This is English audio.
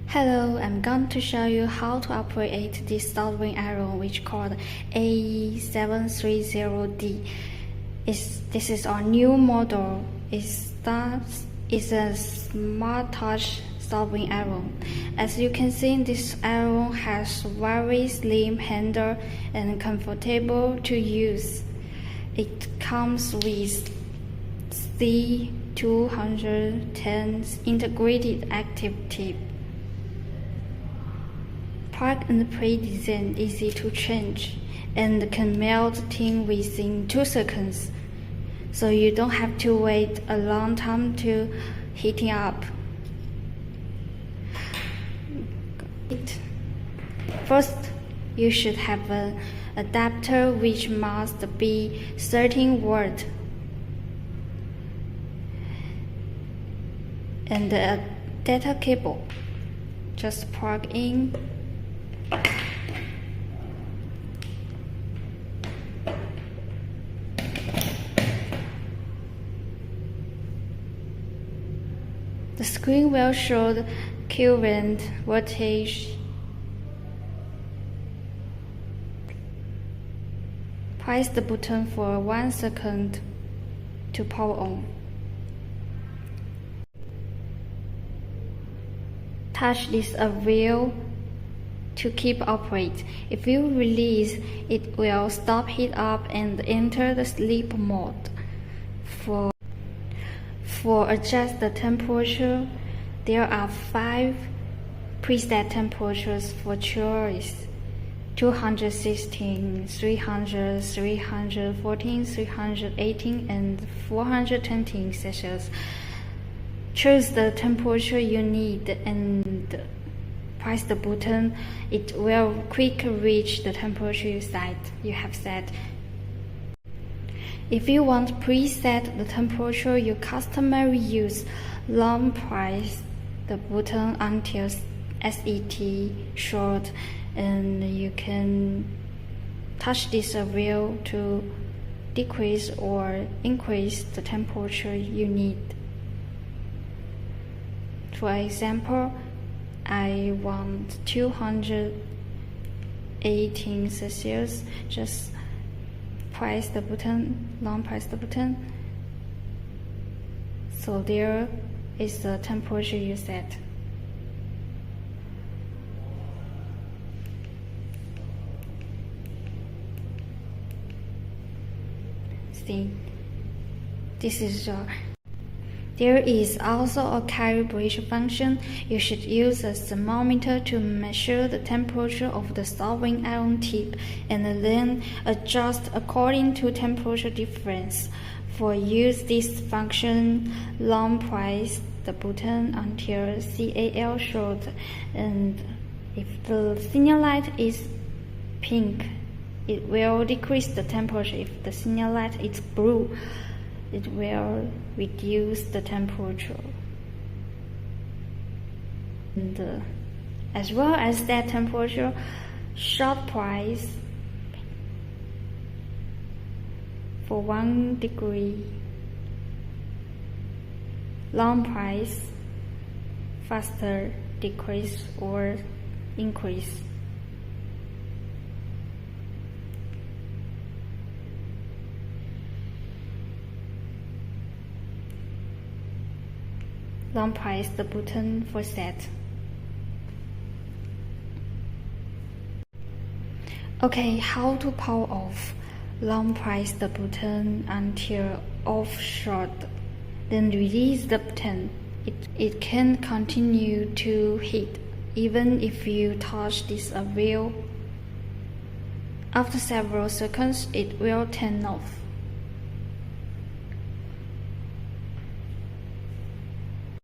Hello, I'm going to show you how to operate this soldering iron, which called AE730D. This is our new model. It's a smarttouch soldering iron. As you can see, this iron has very slim handle and comfortable to use. It comes with C210 integrated active tip. Plug and play design easy to change and can melt tin within 2 seconds, so you don't have to wait a long time to heating up. First, you should have an adapter which must be 13 volt and a data cable. Just plug in. The screen will show the current, voltage. Press the button for 1 second to power on. Touch this wheel to keep operate. If you release, it will stop heat up and enter the sleep mode. For adjust the temperature, there are 5 preset temperatures for choice: 216, 300, 314, 318, and 420 Celsius. Choose the temperature you need and press the button. It will quickly reach the temperature you have set. If you want to preset the temperature you customary use, long press the button until set short, and you can touch this wheel to decrease or increase the temperature you need. For example, I want 218 Celsius. Just press the button, long press the button. So there is the temperature you set. See, this is There is also a calibration function. You should use a thermometer to measure the temperature of the soldering iron tip and then adjust according to temperature difference. For use this function, long press the button until CAL short, and if the signal light is pink, it will decrease the temperature. If the signal light is blue, it will reduce the temperature. And as well as that temperature, short press for 1 degree, long press faster decrease or increase. Long press the button for set. Okay, how to power off? Long press the button until off short, then release the button. It can continue to heat even if you touch this wheel. After several seconds, it will turn off.